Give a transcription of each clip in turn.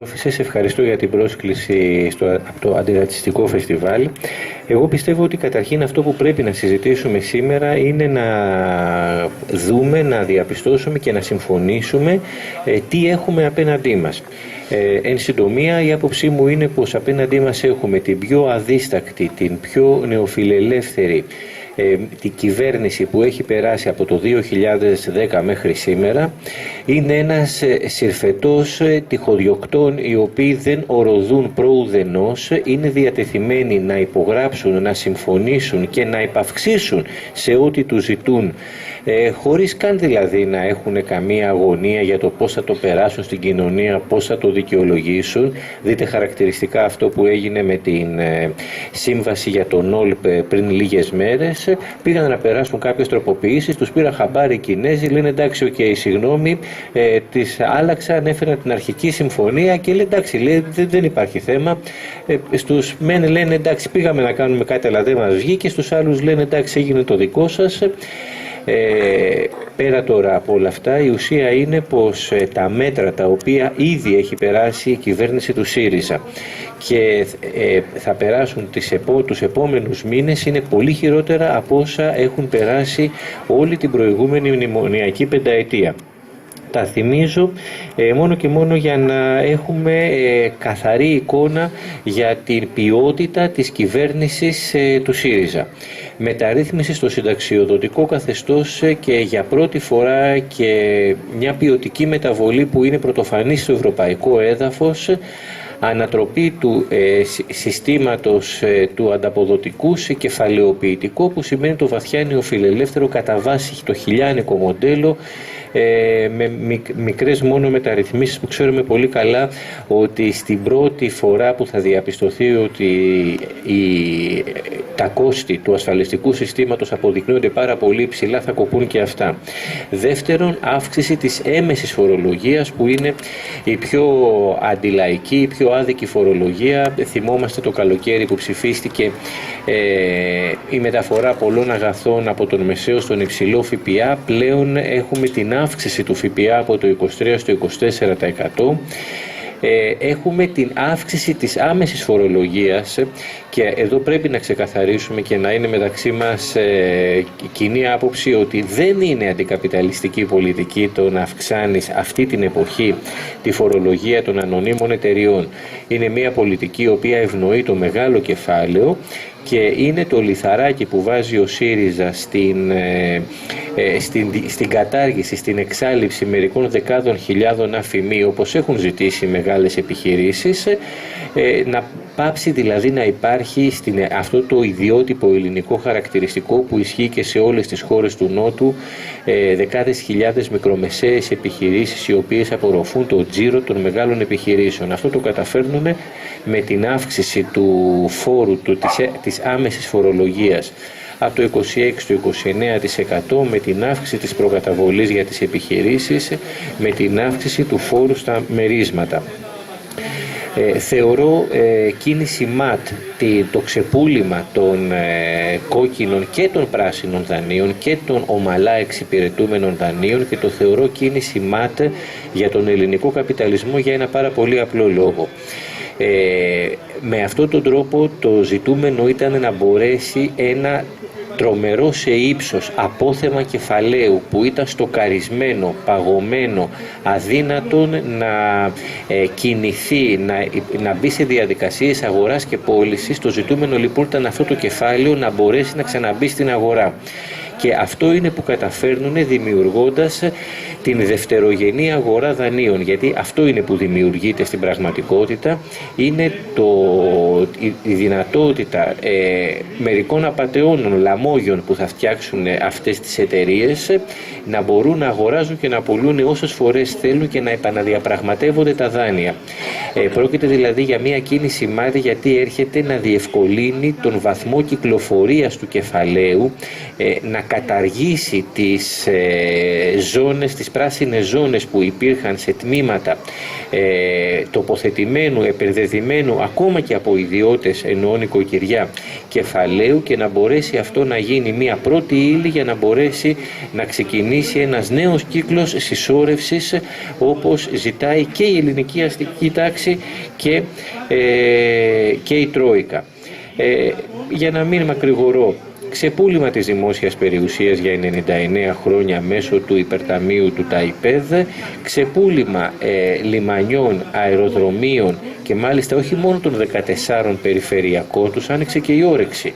Σας ευχαριστώ για την πρόσκληση από το Αντιρατσιστικό Φεστιβάλ. Εγώ πιστεύω ότι καταρχήν αυτό που πρέπει να συζητήσουμε σήμερα είναι να δούμε, να διαπιστώσουμε και να συμφωνήσουμε τι έχουμε απέναντί μας. Εν συντομία, η άποψή μου είναι πως απέναντί μας έχουμε την πιο αδίστακτη, την πιο νεοφιλελεύθερη την κυβέρνηση που έχει περάσει από το 2010 μέχρι σήμερα. Είναι ένας συρφετός τυχοδιοκτών οι οποίοι δεν οροδούν προουδενός, είναι διατεθειμένοι να υπογράψουν, να συμφωνήσουν και να υπαυξήσουν σε ό,τι τους ζητούν, χωρίς καν δηλαδή να έχουν καμία αγωνία για το πώς θα το περάσουν στην κοινωνία, πώς θα το δικαιολογήσουν. Δείτε χαρακτηριστικά αυτό που έγινε με την σύμβαση για τον ΟΛΠ πριν λίγες μέρες. Πήγαν να περάσουν κάποιες τροποποιήσεις, τους πήραν χαμπάρι οι Κινέζοι, λένε εντάξει, συγγνώμη, τις άλλαξαν, έφεραν την αρχική συμφωνία και λένε εντάξει, λέει, δεν υπάρχει θέμα. Στους μεν λένε εντάξει, πήγαμε να κάνουμε κάτι αλλά δεν μας βγήκε, στους άλλους λένε εντάξει, έγινε το δικό σας. Πέρα τώρα από όλα αυτά, η ουσία είναι πως τα μέτρα τα οποία ήδη έχει περάσει η κυβέρνηση του ΣΥΡΙΖΑ και θα περάσουν τους επόμενους μήνες είναι πολύ χειρότερα από όσα έχουν περάσει όλη την προηγούμενη μνημονιακή πενταετία. Τα θυμίζω μόνο και μόνο για να έχουμε καθαρή εικόνα για την ποιότητα της κυβέρνησης του ΣΥΡΙΖΑ. Μεταρρύθμιση στο συνταξιοδοτικό καθεστώς και για πρώτη φορά και μια ποιοτική μεταβολή που είναι πρωτοφανής στο ευρωπαϊκό έδαφος, ανατροπή του συστήματος του ανταποδοτικού σε κεφαλαιοποιητικό, που σημαίνει το βαθιά νεοφιλελεύθερο κατά βάση το χιλιάνικο μοντέλο, με μικρές μόνο μεταρρυθμίσεις που ξέρουμε πολύ καλά ότι στην πρώτη φορά που θα διαπιστωθεί ότι τα κόστη του ασφαλιστικού συστήματος αποδεικνύονται πάρα πολύ υψηλά, θα κοπούν και αυτά. Δεύτερον, αύξηση της έμεσης φορολογίας που είναι η πιο αντιλαϊκή, η πιο άδικη φορολογία. Θυμόμαστε το καλοκαίρι που ψηφίστηκε η μεταφορά πολλών αγαθών από τον μεσαίο στον υψηλό ΦΠΑ. Πλέον έχουμε την αύξηση του ΦΠΑ από το 23% στο 24%. Έχουμε την αύξηση της άμεσης φορολογίας και εδώ πρέπει να ξεκαθαρίσουμε και να είναι μεταξύ μας κοινή άποψη ότι δεν είναι αντικαπιταλιστική πολιτική το να αυξάνεις αυτή την εποχή τη φορολογία των ανωνύμων εταιριών. Είναι μια πολιτική η οποία ευνοεί το μεγάλο κεφάλαιο και είναι το λιθαράκι που βάζει ο ΣΥΡΙΖΑ στην κατάργηση, στην εξάλειψη μερικών δεκάδων χιλιάδων αφημί, όπως έχουν ζητήσει μεγάλες επιχειρήσεις, να πάψει δηλαδή να υπάρχει αυτό το ιδιότυπο ελληνικό χαρακτηριστικό που ισχύει και σε όλες τις χώρες του Νότου, δεκάδες χιλιάδες μικρομεσαίες επιχειρήσεις οι οποίες απορροφούν το τζίρο των μεγάλων επιχειρήσεων. Αυτό το καταφέρνουμε με την αύξηση του φόρου, της άμεσης φορολογίας από το 26% στο 29%, με την αύξηση της προκαταβολής για τις επιχειρήσεις, με την αύξηση του φόρου στα μερίσματα. Θεωρώ κίνηση ΜΑΤ το ξεπούλημα των κόκκινων και των πράσινων δανείων και των ομαλά εξυπηρετούμενων δανείων και το θεωρώ κίνηση ΜΑΤ για τον ελληνικό καπιταλισμό για ένα πάρα πολύ απλό λόγο. Με αυτόν τον τρόπο το ζητούμενο ήταν να μπορέσει ένα τρομερό σε ύψος απόθεμα κεφαλαίου που ήταν στοκαρισμένο, παγωμένο, αδύνατον να κινηθεί, να μπει σε διαδικασίες αγοράς και πώλησης. Το ζητούμενο λοιπόν ήταν αυτό το κεφάλαιο να μπορέσει να ξαναμπεί στην αγορά. Και αυτό είναι που καταφέρνουν δημιουργώντας την δευτερογενή αγορά δανείων, γιατί αυτό είναι που δημιουργείται στην πραγματικότητα, είναι η δυνατότητα μερικών απατεώνων, λαμόγιων που θα φτιάξουν αυτές τις εταιρείες να μπορούν να αγοράζουν και να πουλούν όσες φορές θέλουν και να επαναδιαπραγματεύονται τα δάνεια. Πρόκειται δηλαδή για μια κίνηση ΜΑΤ γιατί έρχεται να διευκολύνει τον βαθμό κυκλοφορίας του κεφαλαίου, να καταργήσει τις τις πράσινες ζώνες που υπήρχαν σε τμήματα τοποθετημένου, επενδεδημένου ακόμα και από ιδιώτες εννοώ νοικοκυριά κεφαλαίου και να μπορέσει αυτό να γίνει μια πρώτη ύλη για να μπορέσει να ξεκινήσει ένας νέος κύκλος συσσόρευσης, όπως ζητάει και η ελληνική αστική τάξη και η Τρόικα. Για να μην μακρηγορώ, ξεπούλημα της δημόσιας περιουσίας για 99 χρόνια μέσω του υπερταμείου του ΤΑΙΠΕΔ, ξεπούλημα λιμανιών, αεροδρομίων και μάλιστα όχι μόνο των 14 περιφερειακών, τους άνοιξε και η όρεξη.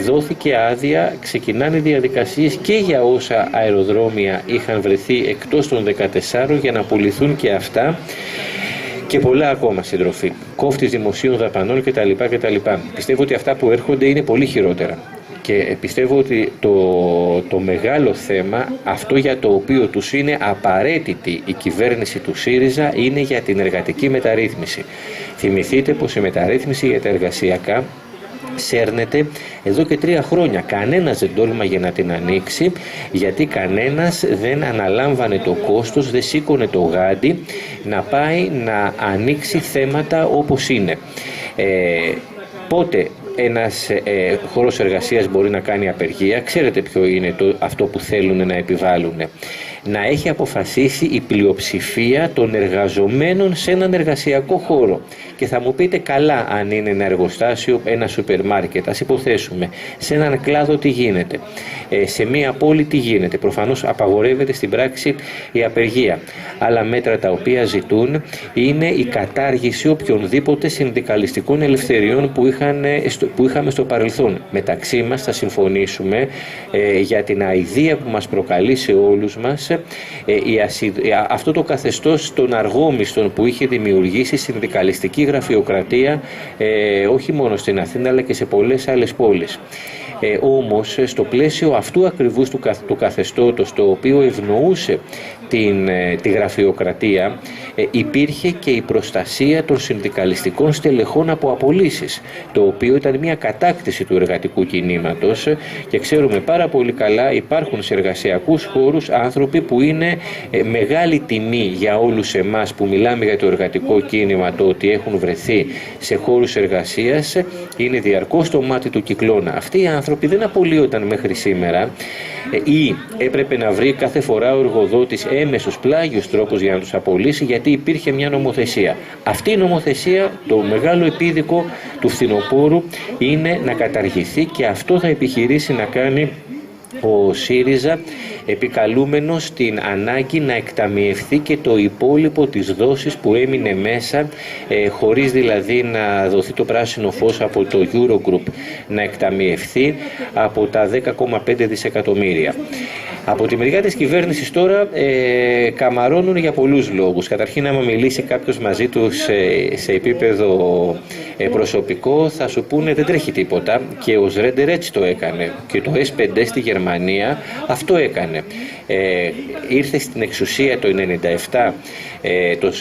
Δόθηκε άδεια, ξεκινάνε διαδικασίες και για όσα αεροδρόμια είχαν βρεθεί εκτός των 14 για να πουληθούν και αυτά. Και πολλά ακόμα, συντροφή. Κόφτης δημοσίων δαπανών κτλ. Πιστεύω ότι αυτά που έρχονται είναι πολύ χειρότερα. Και πιστεύω ότι το μεγάλο θέμα, αυτό για το οποίο τους είναι απαραίτητη η κυβέρνηση του ΣΥΡΙΖΑ, είναι για την εργατική μεταρρύθμιση. Θυμηθείτε πως η μεταρρύθμιση για τα εργασιακά σέρνεται εδώ και 3 χρόνια. Κανένας δεν τόλμαγε να την ανοίξει, γιατί κανένας δεν αναλάμβανε το κόστος, δεν σήκωνε το γάντι να πάει να ανοίξει θέματα όπως είναι. Πότε ένας χώρος εργασίας μπορεί να κάνει απεργία? Ξέρετε ποιο είναι αυτό που θέλουν να επιβάλλουν? Να έχει αποφασίσει η πλειοψηφία των εργαζομένων σε έναν εργασιακό χώρο. Και θα μου πείτε, καλά, αν είναι ένα εργοστάσιο, ένα σούπερ μάρκετ, ας υποθέσουμε, σε έναν κλάδο τι γίνεται, σε μία πόλη τι γίνεται? Προφανώς απαγορεύεται στην πράξη η απεργία. Άλλα μέτρα τα οποία ζητούν είναι η κατάργηση οποιονδήποτε συνδικαλιστικών ελευθεριών που είχαμε στο παρελθόν. Μεταξύ μας θα συμφωνήσουμε για την αηδία που μας προκαλεί σε όλους μας αυτό το καθεστώς των αργόμισθων που είχε δημιουργήσει συνδικαλιστική γραφειοκρατία, όχι μόνο στην Αθήνα αλλά και σε πολλές άλλες πόλεις. Όμως στο πλαίσιο αυτού ακριβούς του καθεστώτος, το οποίο ευνοούσε τη γραφειοκρατία, υπήρχε και η προστασία των συνδικαλιστικών στελεχών από απολύσεις, το οποίο ήταν μια κατάκτηση του εργατικού κινήματος, και ξέρουμε πάρα πολύ καλά, υπάρχουν σε εργασιακούς χώρους άνθρωποι που είναι μεγάλη τιμή για όλους εμάς που μιλάμε για το εργατικό κίνημα, το ότι έχουν βρεθεί σε χώρους εργασίας, είναι διαρκώς στο μάτι του κυκλώνα. Αυτοί οι άνθρωποι δεν απολύονταν μέχρι σήμερα, ή έπρεπε να βρει κάθε φορά ο εργοδότης έμεσους πλάγιους τρόπους για να τους απολύσει, γιατί υπήρχε μια νομοθεσία. Αυτή η νομοθεσία, το μεγάλο επίδικο του φθινοπόρου, είναι να καταργηθεί, και αυτό θα επιχειρήσει να κάνει ο ΣΥΡΙΖΑ, επικαλούμενος την ανάγκη να εκταμιευθεί και το υπόλοιπο της δόσης που έμεινε μέσα, χωρίς δηλαδή να δοθεί το πράσινο φως από το Eurogroup, να εκταμιευθεί από τα 10,5 δισεκατομμύρια. Από τη μεριά της κυβέρνησης τώρα καμαρώνουν για πολλούς λόγους. Καταρχήν, άμα μιλήσει κάποιος μαζί τους σε επίπεδο προσωπικό, θα σου πούνε δεν τρέχει τίποτα, και ο Σρέντερ έτσι το έκανε, και το S5 στη Γερμανία αυτό έκανε. Ήρθε στην εξουσία το 1997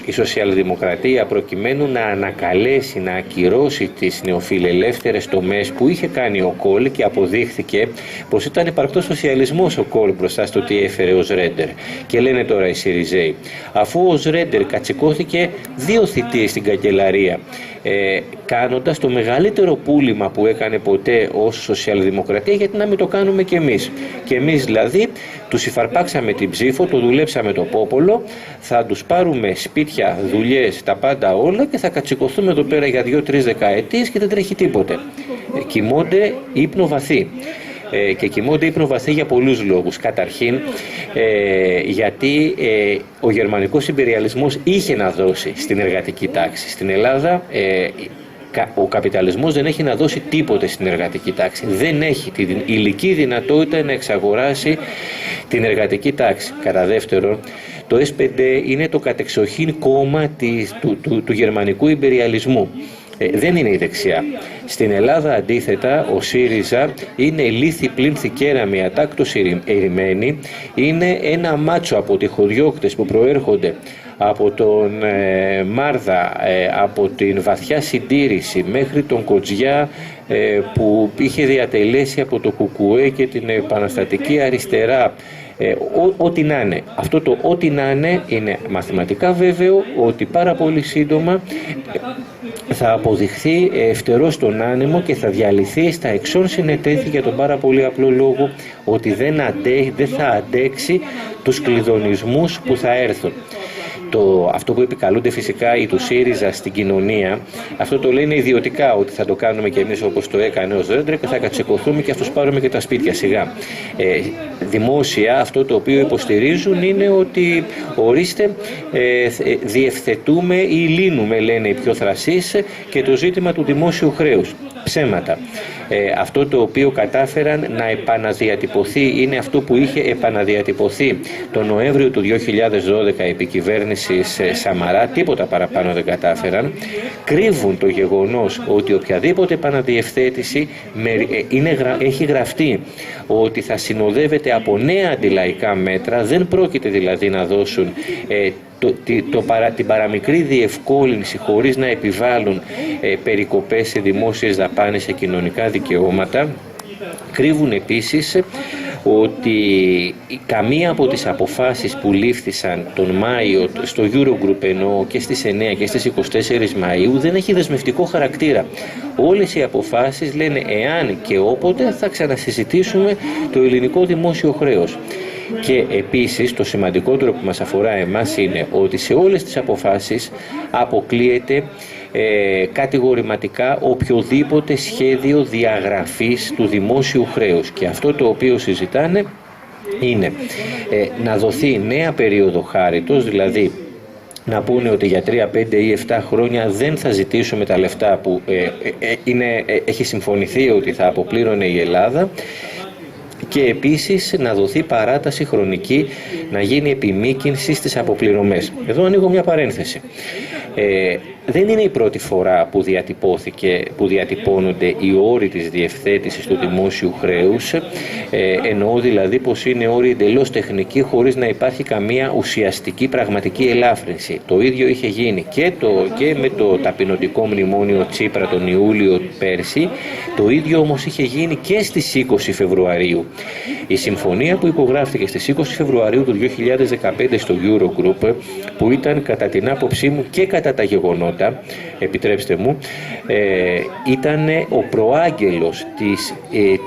η σοσιαλδημοκρατία προκειμένου να ανακαλέσει, να ακυρώσει τις νεοφιλελεύθερες τομές που είχε κάνει ο Κόλ, και αποδείχθηκε πως ήταν υπαρκτός σοσιαλισμός ο Κόλ μπροστά στο τι έφερε ο Σρέντερ. Και λένε τώρα οι Σιριζέοι, αφού ο Σρέντερ κατσικώθηκε 2 θητείες στην καγκελαρία, κάνοντας το μεγαλύτερο πούλημα που έκανε ποτέ ως σοσιαλδημοκρατία, γιατί να μην το κάνουμε κι εμείς? Και εμείς δηλαδή τους υφαρπάξαμε την ψήφο, το δουλέψαμε το πόπολο, θα τους πάρουμε σπίτια, δουλειές, τα πάντα όλα, και θα κατσικωθούμε εδώ πέρα για 2-3 δεκαετίες και δεν τρέχει τίποτε. Κοιμώνται ύπνο βαθύ. Και κοιμώνται ύπνο βαθύ για πολλούς λόγους. Καταρχήν, γιατί ο γερμανικός ιμπεριαλισμός είχε να δώσει στην εργατική τάξη. Στην Ελλάδα ο καπιταλισμός δεν έχει να δώσει τίποτε στην εργατική τάξη. Δεν έχει την υλική δυνατότητα να εξαγοράσει την εργατική τάξη. Κατά δεύτερον, το S5 είναι το κατεξοχήν κόμμα του γερμανικού ιμπεριαλισμού. Δεν είναι η δεξιά. Στην Ελλάδα, αντίθετα, ο ΣΥΡΙΖΑ είναι λίθη πλήνθη κέραμη, ατάκτως ερημένη, είναι ένα μάτσο από τυχοδιώκτες που προέρχονται από τον Μάρδα, από την βαθιά συντήρηση μέχρι τον Κοτζιά, που είχε διατελέσει από το ΚΚΕ και την επαναστατική αριστερά. Ό,τι να είναι. Αυτό το ό,τι να είναι μαθηματικά βέβαιο ότι πάρα πολύ σύντομα θα αποδειχθεί φτερό στον άνεμο και θα διαλυθεί στα εξών συνετέθη για τον πάρα πολύ απλό λόγο ότι δεν θα αντέξει τους κλειδονισμούς που θα έρθουν. Αυτό που επικαλούνται φυσικά οι του ΣΥΡΙΖΑ στην κοινωνία, αυτό το λένε ιδιωτικά, ότι θα το κάνουμε και εμείς όπως το έκανε ο Δέντρε και θα κατσικωθούμε και θα τους πάρουμε και τα σπίτια σιγά. Δημόσια αυτό το οποίο υποστηρίζουν είναι ότι ορίστε διευθετούμε ή λύνουμε, λένε οι πιο θρασείς, και το ζήτημα του δημόσιου χρέους. Ψέματα. Αυτό το οποίο κατάφεραν να επαναδιατυπωθεί είναι αυτό που είχε επαναδιατυπωθεί τον Νοέμβριο του 2012 επί κυβέρνησης Σαμαρά, τίποτα παραπάνω δεν κατάφεραν. Κρύβουν το γεγονός ότι οποιαδήποτε επαναδιευθέτηση έχει γραφτεί ότι θα συνοδεύεται από νέα αντιλαϊκά μέτρα, δεν πρόκειται δηλαδή να δώσουν την παραμικρή διευκόλυνση χωρίς να επιβάλλουν περικοπές σε δημόσιες δαπάνες, σε κοινωνικά δικαιώματα. Κρύβουν επίσης ότι καμία από τις αποφάσεις που λήφθησαν τον Μάιο στο Eurogroup, ενώ και στις 9 και στις 24 Μαΐου, δεν έχει δεσμευτικό χαρακτήρα. Όλες οι αποφάσεις λένε εάν και όποτε θα ξανασυζητήσουμε το ελληνικό δημόσιο χρέος. Και επίσης το σημαντικότερο που μας αφορά εμάς είναι ότι σε όλες τις αποφάσεις αποκλείεται κατηγορηματικά οποιοδήποτε σχέδιο διαγραφής του δημόσιου χρέους, και αυτό το οποίο συζητάνε είναι να δοθεί νέα περίοδο χάριτος, δηλαδή να πούνε ότι για 3, 5 ή 7 χρόνια δεν θα ζητήσουμε τα λεφτά που έχει συμφωνηθεί ότι θα αποπλήρωνε η Ελλάδα, και επίσης να δοθεί παράταση χρονική, να γίνει επιμήκυνση στις αποπληρωμές. Εδώ ανοίγω μια παρένθεση. Δεν είναι η πρώτη φορά που διατυπώνονται οι όροι της διευθέτησης του δημόσιου χρέους, εννοώ δηλαδή πως είναι όροι εντελώς τεχνικοί χωρίς να υπάρχει καμία ουσιαστική πραγματική ελάφρυνση. Το ίδιο είχε γίνει και με το ταπεινωτικό μνημόνιο Τσίπρα τον Ιούλιο πέρσι, το ίδιο όμως είχε γίνει και στις 20 Φεβρουαρίου. Η συμφωνία που υπογράφηκε στις 20 Φεβρουαρίου του 2015 στο Eurogroup, που ήταν κατά την άποψή μου και κατά τα γεγονότα, επιτρέψτε μου, ήταν ο προάγγελος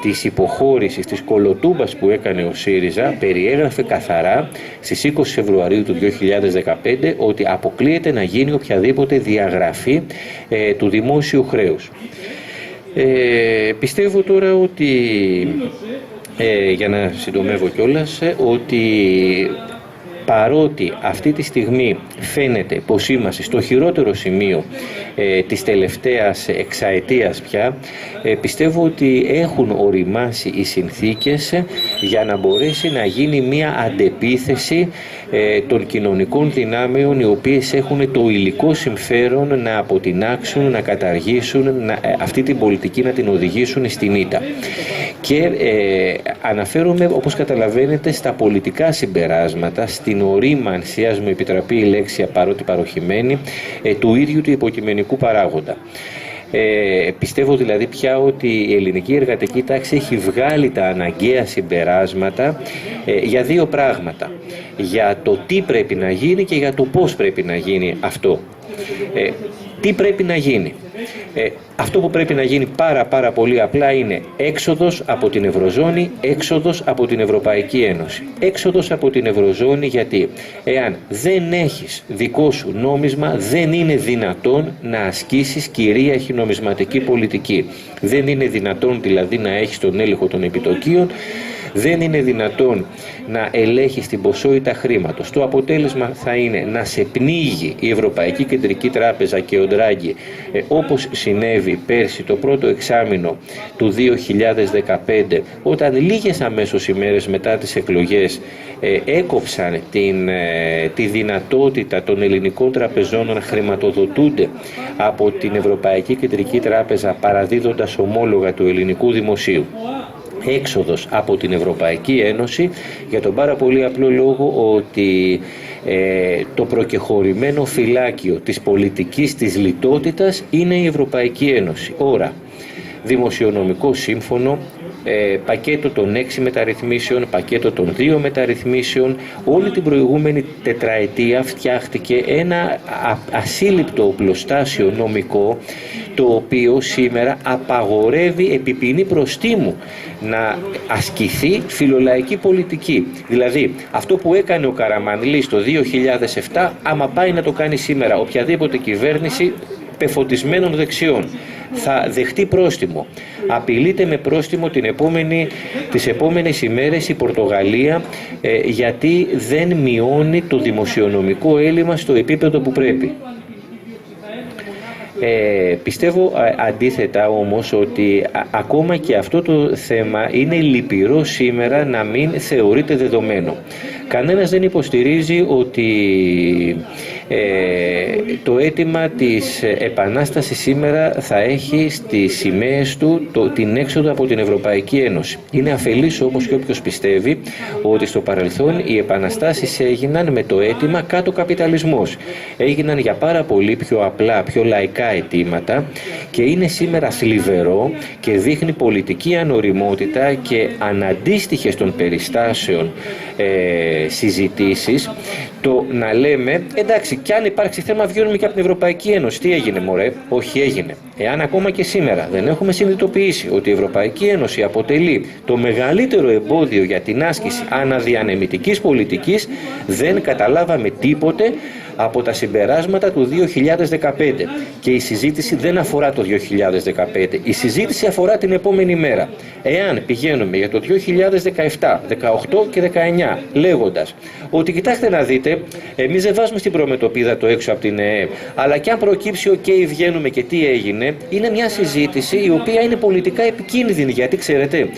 της υποχώρησης, της κολοτούμπας που έκανε ο ΣΥΡΙΖΑ. Περιέγραφε καθαρά στις 20 Φεβρουαρίου του 2015 ότι αποκλείεται να γίνει οποιαδήποτε διαγραφή του δημόσιου χρέους. Πιστεύω τώρα ότι, για να συντομεύω κιόλας, ότι παρότι αυτή τη στιγμή φαίνεται πως είμαστε στο χειρότερο σημείο της τελευταίας εξαετίας πια, πιστεύω ότι έχουν οριμάσει οι συνθήκες για να μπορέσει να γίνει μια αντεπίθεση των κοινωνικών δυνάμεων, οι οποίες έχουν το υλικό συμφέρον να αποτινάξουν, να καταργήσουν αυτή την πολιτική, να την οδηγήσουν στην ήττα. Και αναφέρομαι, όπως καταλαβαίνετε, στα πολιτικά συμπεράσματα, στην ορίμανση, ας μου επιτραπεί η λέξη παρότι παροχημένη, του ίδιου του υποκειμενικού παράγοντα. Πιστεύω δηλαδή πια ότι η ελληνική εργατική τάξη έχει βγάλει τα αναγκαία συμπεράσματα για δύο πράγματα. Για το τι πρέπει να γίνει και για το πώς πρέπει να γίνει αυτό. Τι πρέπει να γίνει? Αυτό που πρέπει να γίνει πάρα πολύ απλά είναι έξοδος από την Ευρωζώνη, έξοδος από την Ευρωπαϊκή Ένωση. Έξοδος από την Ευρωζώνη γιατί εάν δεν έχεις δικό σου νόμισμα δεν είναι δυνατόν να ασκήσεις κυρίαρχη νομισματική πολιτική. Δεν είναι δυνατόν δηλαδή να έχεις τον έλεγχο των επιτοκίων, δεν είναι δυνατόν να ελέγχεις την ποσότητα χρήματος. Το αποτέλεσμα θα είναι να σε πνίγει η Ευρωπαϊκή Κεντρική Τράπεζα και ο Ντράγκη, όπως συνέβη πέρσι το πρώτο εξάμηνο του 2015, όταν λίγες αμέσως ημέρες μετά τις εκλογές έκοψαν τη δυνατότητα των ελληνικών τραπεζών να χρηματοδοτούνται από την Ευρωπαϊκή Κεντρική Τράπεζα παραδίδοντας ομόλογα του ελληνικού δημοσίου. Έξοδος από την Ευρωπαϊκή Ένωση για τον πάρα πολύ απλό λόγο ότι το προκεχωρημένο φυλάκιο της πολιτικής της λιτότητας είναι η Ευρωπαϊκή Ένωση. Ώρα, δημοσιονομικό σύμφωνο, πακέτο των 6 μεταρρυθμίσεων, πακέτο των 2 μεταρρυθμίσεων. Όλη την προηγούμενη τετραετία φτιάχτηκε ένα ασύλληπτο οπλοστάσιο νομικό, το οποίο σήμερα απαγορεύει επί ποινή προστίμου να ασκηθεί φιλολαϊκή πολιτική. Δηλαδή, αυτό που έκανε ο Καραμανλής το 2007, άμα πάει να το κάνει σήμερα οποιαδήποτε κυβέρνηση πεφωτισμένων δεξιών, θα δεχτεί πρόστιμο. Απειλείται με πρόστιμο τις επόμενες ημέρες η Πορτογαλία, γιατί δεν μειώνει το δημοσιονομικό έλλειμμα στο επίπεδο που πρέπει. Πιστεύω αντίθετα όμως ότι ακόμα και αυτό το θέμα είναι λυπηρό σήμερα να μην θεωρείται δεδομένο. Κανένας δεν υποστηρίζει ότι το αίτημα της Επανάστασης σήμερα θα έχει στις σημαίες του την έξοδο από την Ευρωπαϊκή Ένωση. Είναι αφελής όμως και όποιος πιστεύει ότι στο παρελθόν οι επαναστάσεις έγιναν με το αίτημα κάτω καπιταλισμός. Έγιναν για πάρα πολύ πιο απλά, πιο λαϊκά αιτήματα και είναι σήμερα θλιβερό και δείχνει πολιτική ανοριμότητα και αναντίστοιχες των περιστάσεων συζητήσεις το να λέμε εντάξει, κι αν υπάρξει θέμα βγαίνουμε και από την Ευρωπαϊκή Ένωση. Τι έγινε μωρέ? Όχι, έγινε. Εάν ακόμα και σήμερα δεν έχουμε συνειδητοποιήσει ότι η Ευρωπαϊκή Ένωση αποτελεί το μεγαλύτερο εμπόδιο για την άσκηση αναδιανεμητικής πολιτικής, δεν καταλάβαμε τίποτε από τα συμπεράσματα του 2015. Και η συζήτηση δεν αφορά το 2015, η συζήτηση αφορά την επόμενη μέρα. Εάν πηγαίνουμε για το 2017, 18 και 19 λέγοντας ότι κοιτάξτε να δείτε, εμείς δεν βάζουμε στην προμετωπίδα το έξω από την ΕΕ, αλλά και αν προκύψει βγαίνουμε και τι έγινε, είναι μια συζήτηση η οποία είναι πολιτικά επικίνδυνη, γιατί ξέρετε,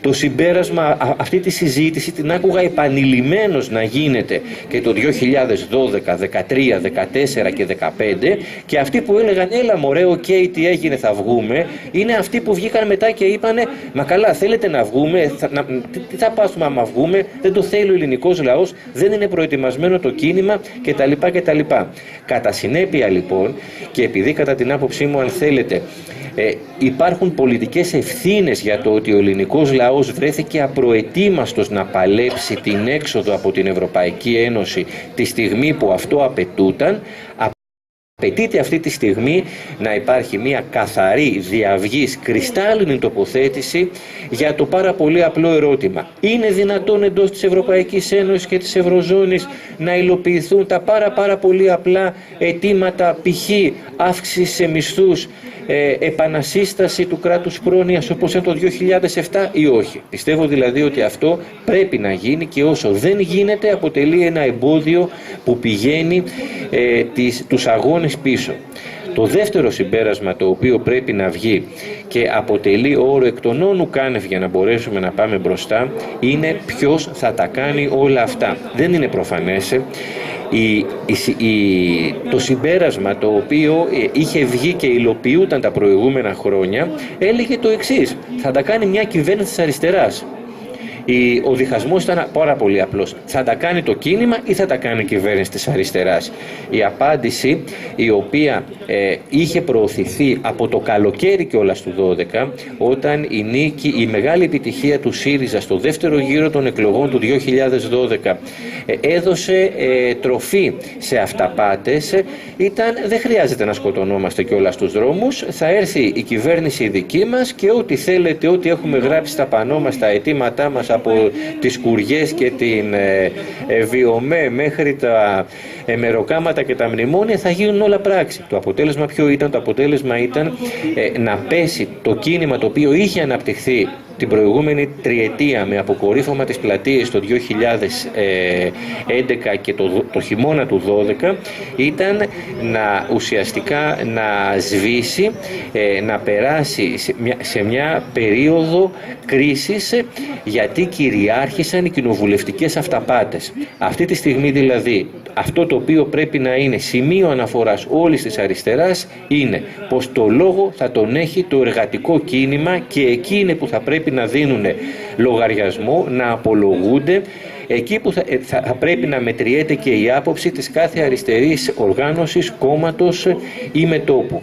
το συμπέρασμα, αυτή τη συζήτηση την άκουγα επανειλημμένως να γίνεται και το 2012, 13, 14 και 15, και αυτοί που έλεγαν έλα μωρέ, τι έγινε, θα βγούμε, είναι αυτοί που βγήκαν μετά και είπανε μα καλά, θέλετε να βγούμε, τι θα πάσουμε άμα βγούμε, δεν το θέλει ο ελληνικός λαός, δεν είναι προετοιμασμένο το κίνημα κτλ. Κατά συνέπεια λοιπόν, και επειδή κατά την άποψή μου αν θέλετε υπάρχουν πολιτικές ευθύνες για το ότι ο ελληνικός λαός βρέθηκε απροετοίμαστος να παλέψει την έξοδο από την Ευρωπαϊκή Ένωση τη στιγμή που αυτό απαιτούταν, απαιτείται αυτή τη στιγμή να υπάρχει μια καθαρή, διαυγής, κρυστάλλινη τοποθέτηση για το πάρα πολύ απλό ερώτημα. Είναι δυνατόν εντός της Ευρωπαϊκής Ένωσης και της Ευρωζώνης να υλοποιηθούν τα πάρα πολύ απλά αιτήματα, π.χ. αύξηση σε μισθούς, επανασύσταση του κράτους πρόνοιας όπως ήταν το 2007 ή όχι? Πιστεύω δηλαδή ότι αυτό πρέπει να γίνει και όσο δεν γίνεται αποτελεί ένα εμπόδιο που πηγαίνει τους αγώνες πίσω. Το δεύτερο συμπέρασμα το οποίο πρέπει να βγει και αποτελεί όρο εκ των όνου κάνευ για να μπορέσουμε να πάμε μπροστά είναι ποιος θα τα κάνει όλα αυτά. Δεν είναι προφανές. Το συμπέρασμα το οποίο είχε βγει και υλοποιούταν τα προηγούμενα χρόνια έλεγε το εξής: θα τα κάνει μια κυβέρνηση της αριστεράς. Ο διχασμός ήταν πάρα πολύ απλός. Θα τα κάνει το κίνημα ή θα τα κάνει η κυβέρνηση της αριστεράς? Η απάντηση, η οποία είχε προωθηθεί από το καλοκαίρι κιόλας του 2012, όταν η μεγάλη επιτυχία του ΣΥΡΙΖΑ στο δεύτερο γύρο των εκλογών του 2012 έδωσε τροφή σε αυταπάτες, ήταν δεν χρειάζεται να σκοτωνόμαστε κιόλας στους δρόμους, θα έρθει η κυβέρνηση δική μας και ό,τι θέλετε, ό,τι έχουμε γράψει στα πανό μας, τα αιτήματά μας από τις Κουριές και την Βιομέ μέχρι τα μεροκάματα και τα μνημόνια θα γίνουν όλα πράξη. Το αποτέλεσμα ποιο ήταν? Το αποτέλεσμα ήταν να πέσει το κίνημα το οποίο είχε αναπτυχθεί την προηγούμενη τριετία με αποκορύφωμα τις πλατείες το 2011 και το χειμώνα του 2012, ήταν ουσιαστικά να σβήσει, να περάσει σε μια περίοδο κρίσης, γιατί κυριάρχησαν οι κοινοβουλευτικές αυταπάτες. Αυτή τη στιγμή δηλαδή αυτό το οποίο πρέπει να είναι σημείο αναφοράς όλης της αριστεράς είναι πως το λόγο θα τον έχει το εργατικό κίνημα και εκεί είναι που θα πρέπει να δίνουν λογαριασμό, να απολογούνται, εκεί που θα πρέπει να μετριέται και η άποψη της κάθε αριστερής οργάνωσης, κόμματος ή μετώπου.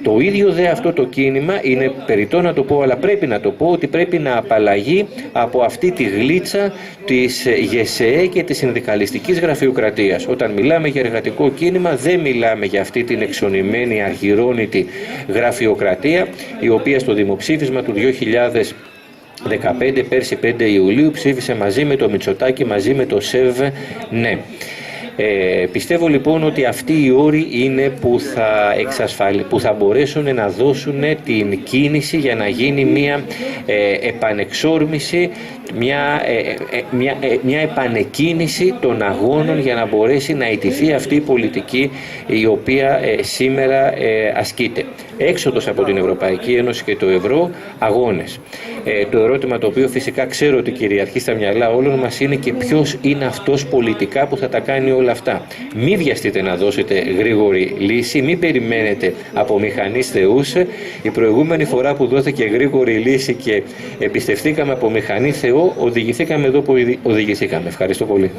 Το ίδιο δε αυτό το κίνημα είναι περιττό να το πω, αλλά πρέπει να το πω, ότι πρέπει να απαλλαγεί από αυτή τη γλίτσα της ΓΕΣΕΕ και της συνδικαλιστικής γραφειοκρατίας. Όταν μιλάμε για εργατικό κίνημα δεν μιλάμε για αυτή την εξονημένη αργυρώνητη γραφειοκρατία, η οποία στο δημοψήφισμα του 2015, πέρσι 5 Ιουλίου, ψήφισε μαζί με το Μητσοτάκη, μαζί με το ΣΕΒ, ναι. Πιστεύω λοιπόν ότι αυτοί οι όροι είναι που θα μπορέσουν να δώσουν την κίνηση για να γίνει μια επανεξόρμηση, μια επανεκκίνηση των αγώνων για να μπορέσει να ιτηθεί αυτή η πολιτική η οποία σήμερα ασκείται. Έξοδος από την Ευρωπαϊκή Ένωση και το ευρώ, αγώνες. Το ερώτημα το οποίο φυσικά ξέρω ότι κυριαρχεί στα μυαλά όλων μας είναι και ποιος είναι αυτός πολιτικά που θα τα κάνει όλα αυτά. Μην βιαστείτε να δώσετε γρήγορη λύση, μην περιμένετε από μηχανής θεούς. Η προηγούμενη φορά που δόθηκε γρήγορη λύση και εμπιστευτήκαμε από μηχανή Θεό, οδηγηθήκαμε εδώ που οδηγηθήκαμε. Ευχαριστώ πολύ.